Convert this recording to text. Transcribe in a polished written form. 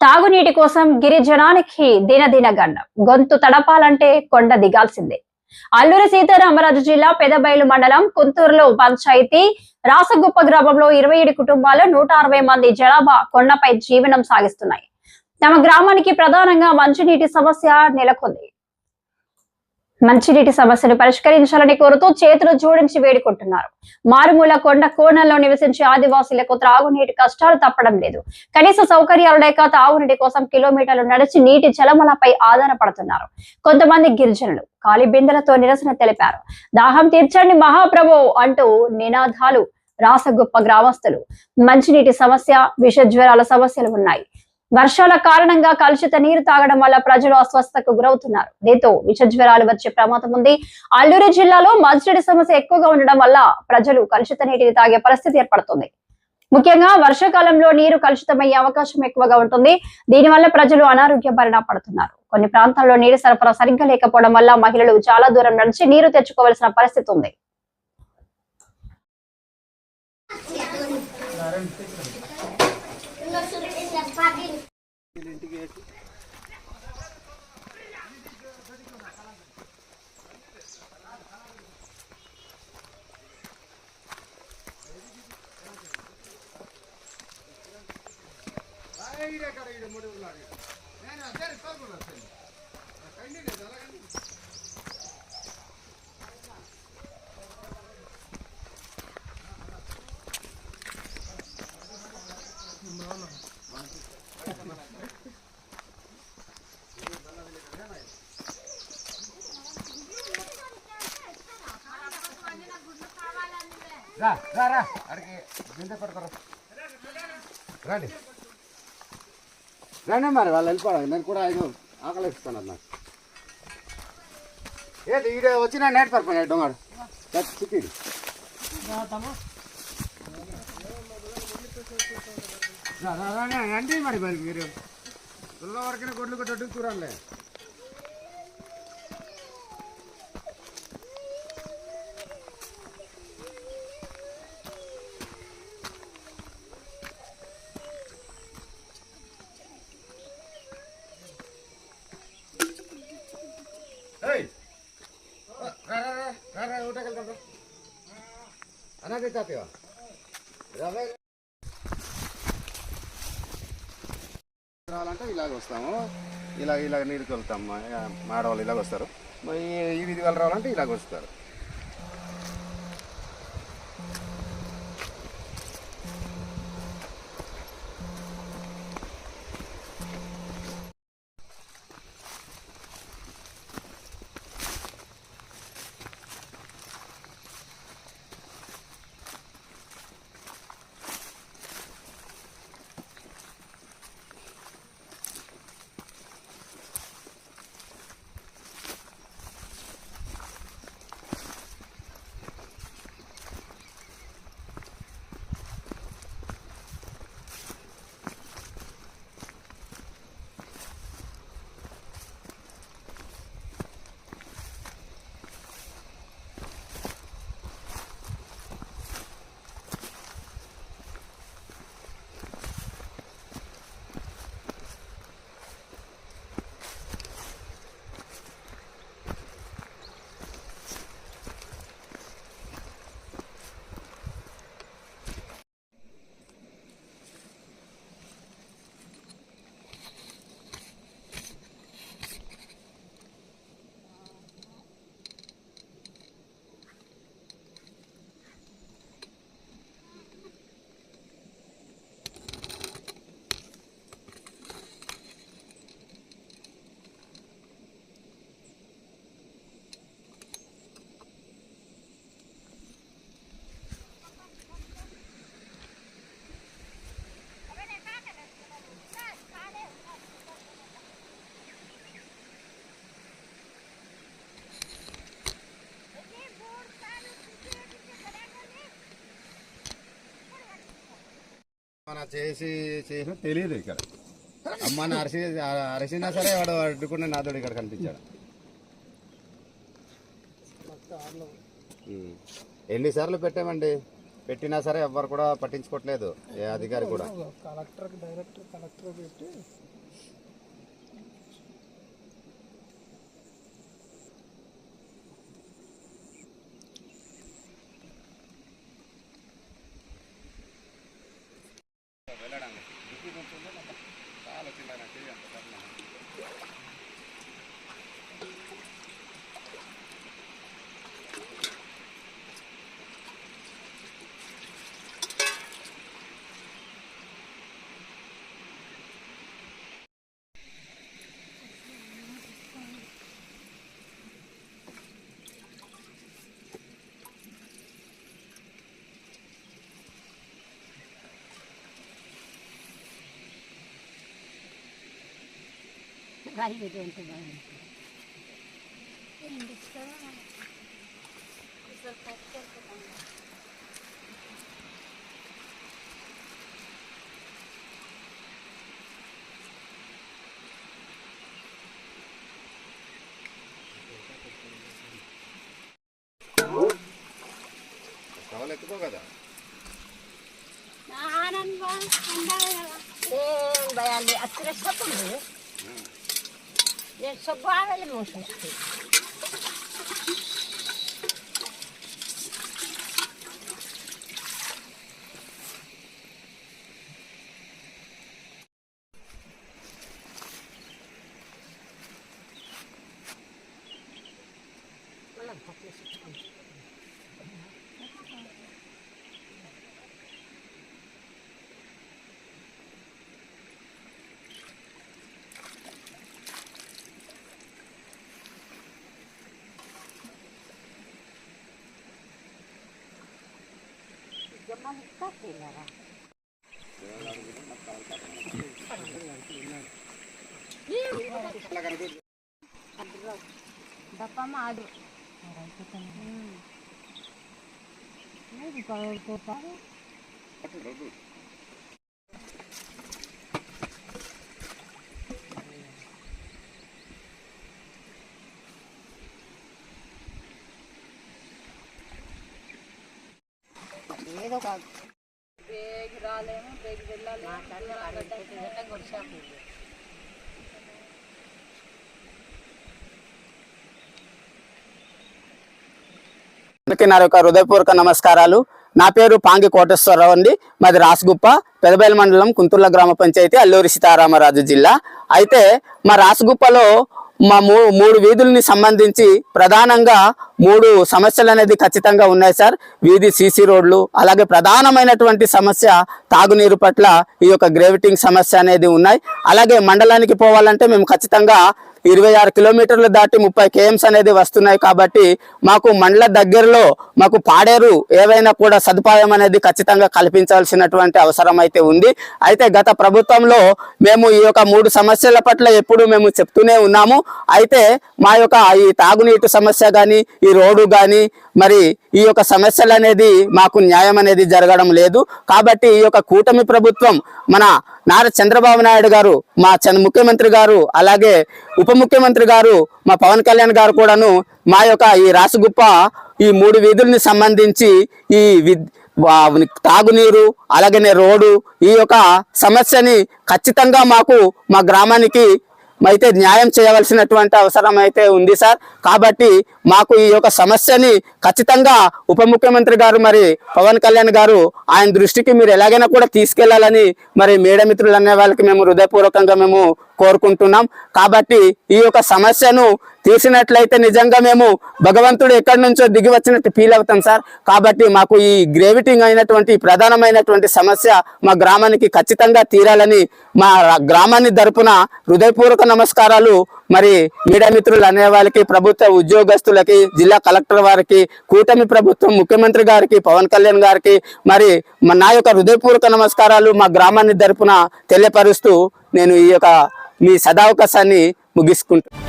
తాగునీటి కోసం గిరిజనానికి దినదిన గండం. గొంతు తడపాలంటే కొండ దిగాల్సిందే. అల్లూరి సీతారామరాజు జిల్లా పెదబైలు మండలం కుంతూరులో పంచాయతీ రాసగుప్ప గ్రామంలో 27 కుటుంబాలు 160 మంది జనాభా కొండపై జీవనం సాగిస్తున్నాయి. తమ గ్రామానికి ప్రధానంగా మంచినీటి సమస్య నెలకొంది. మంచినీటి సమస్యను పరిష్కరించాలని కోరుతూ చేతులు జోడించి వేడుకుంటున్నారు. మారుమూల కొండ కోణంలో నివసించే ఆదివాసీలకు త్రాగునీటి కష్టాలు తప్పడం లేదు. కనీస సౌకర్యాలు లేక తాగునీటి కోసం కిలోమీటర్లు నడిచి నీటి చలమలపై ఆధారపడుతున్నారు. కొంతమంది గిరిజనులు ఖాళీ బిందెలతో నిరసన తెలిపారు. దాహం తీర్చండి మహాప్రభు అంటూ నినాదాలు. రాసగుప్ప గ్రామస్తులు మంచినీటి సమస్య, విష జ్వరాల సమస్యలు ఉన్నాయి. వర్షాల కారణంగా కలుషిత నీరు తాగడం వల్ల ప్రజలు అస్వస్థతకు గురవుతున్నారు. దీంతో విష జ్వరాలు వచ్చే ప్రమాదం ఉంది. అల్లూరి జిల్లాలో మంచినీటి సమస్య ఎక్కువగా ఉండడం వల్ల ప్రజలు కలుషిత నీటిని తాగే పరిస్థితి ఏర్పడుతుంది. ముఖ్యంగా వర్షాకాలంలో నీరు కలుషితమయ్యే అవకాశం ఎక్కువగా ఉంటుంది. దీనివల్ల ప్రజలు అనారోగ్య బారిన పడుతున్నారు. కొన్ని ప్రాంతాల్లో నీరు సరఫరా సరిగ్గా లేకపోవడం వల్ల మహిళలు చాలా దూరం నడిచి నీరు తెచ్చుకోవాల్సిన పరిస్థితి ఉంది. అడిగి బిందె పడతారు రండి రండి మరి వాళ్ళు వెళ్ళిపోవాలి. నేను కూడా ఐదు ఆకలి ఇస్తాను అన్న. ఏది ఈడ వచ్చిన నేట్ పడిపోయినా డొంగాడు చిక్కిడు రండి మరి మరి మీరు పిల్ల వరకైనా గొడ్లు కొట్టట్టు చూడాలి. రావాలంటే ఇలాగ వస్తాము, ఇలాగ నీళ్ళకి వెళ్తాము. మాడవాళ్ళు ఇలాగ వస్తారు, ఈ వీధి వాళ్ళు రావాలంటే ఇలాగ వస్తారు. మన చేసిన తెలియదు. ఇక్కడ అమ్మని అరిసినా సరే వాడు అడ్డుకున్న నాదుడు ఇక్కడ కనిపించాడు. ఎన్నిసార్లు పెట్టామండి, పెట్టినా సరే ఎవ్వరు కూడా పట్టించుకోవట్లేదు, ఏ అధికారి కూడా. కలెక్టర్ పెట్టి కవలు ఎక్కువ కదా ఏదో కాదు బేగ్ రాలేము బేగ్ వెళ్ళాలి నా యొక్క హృదయపూర్వక నమస్కారాలు. నా పేరు పాంగి కోటేశ్వరరావు అండి. మాది రాసగుప్ప పెదబయలు మండలం కుంతుర్ల గ్రామ పంచాయతీ అల్లూరి సీతారామరాజు జిల్లా. అయితే మా రాసగుప్పలో మా మూడు వీధుల్ని సంబంధించి ప్రధానంగా 3 సమస్యలు అనేది ఖచ్చితంగా ఉన్నాయి సార్. వీధి సీసీ రోడ్లు, అలాగే ప్రధానమైనటువంటి సమస్య తాగునీరు పట్ల ఈ యొక్క గ్రేవిటింగ్ సమస్య అనేది ఉన్నాయి. అలాగే మండలానికి పోవాలంటే మేము ఖచ్చితంగా 26 కిలోమీటర్లు దాటి 30 kms అనేది వస్తున్నాయి. కాబట్టి మాకు మండల దగ్గరలో మాకు పాడేరు ఏవైనా కూడా సదుపాయం అనేది ఖచ్చితంగా కల్పించాల్సినటువంటి అవసరం అయితే ఉంది. అయితే గత ప్రభుత్వంలో మేము ఈ యొక్క 3 సమస్యల పట్ల ఎప్పుడు మేము చెప్తూనే ఉన్నాము. అయితే మా యొక్క ఈ తాగునీటి సమస్య కానీ, ఈ రోడ్డు కానీ, మరి ఈ యొక్క సమస్యలు అనేది మాకు న్యాయం అనేది జరగడం లేదు. కాబట్టి ఈ యొక్క కూటమి ప్రభుత్వం మన నారా చంద్రబాబు నాయుడు గారు, మా ముఖ్యమంత్రి గారు, అలాగే ఉప ముఖ్యమంత్రి గారు, మా పవన్ కళ్యాణ్ గారు కూడాను మా యొక్క ఈ రాసగుప్ప ఈ 3 వీధుల్ని సంబంధించి ఈ తాగునీరు అలాగనే రోడ్డు ఈ యొక్క సమస్యని ఖచ్చితంగా మాకు మా గ్రామానికి అయితే న్యాయం చేయవలసినటువంటి అవసరం అయితే ఉంది సార్. కాబట్టి మాకు ఈ యొక్క సమస్యని ఖచ్చితంగా ఉప ముఖ్యమంత్రి గారు మరి పవన్ కళ్యాణ్ గారు ఆయన దృష్టికి మీరు ఎలాగైనా కూడా తీసుకెళ్లాలని మరి మీడియా మిత్రులు అనే వాళ్ళకి మేము హృదయపూర్వకంగా మేము కోరుకుంటున్నాం. కాబట్టి ఈ యొక్క సమస్యను తీసినట్లయితే నిజంగా మేము భగవంతుడు ఎక్కడి నుంచో దిగి వచ్చినట్టు ఫీల్ అవుతాం సార్. కాబట్టి మాకు ఈ గ్రేవిటింగ్ అయినటువంటి ప్రధానమైనటువంటి సమస్య మా గ్రామానికి ఖచ్చితంగా తీరాలని మా గ్రామాన్ని తరపున హృదయపూర్వక నమస్కారాలు మరి మీడియా మిత్రులు అనే వాళ్ళకి, ప్రభుత్వ ఉద్యోగస్తులకి, జిల్లా కలెక్టర్ వారికి, కూటమి ప్రభుత్వం ముఖ్యమంత్రి గారికి, పవన్ కళ్యాణ్ గారికి మరి నా యొక్క హృదయపూర్వక నమస్కారాలు మా గ్రామాన్ని తరపున తెలియపరుస్తూ నేను ఈ యొక్క మీ సదావకాశాన్ని ముగించుకుంటాను.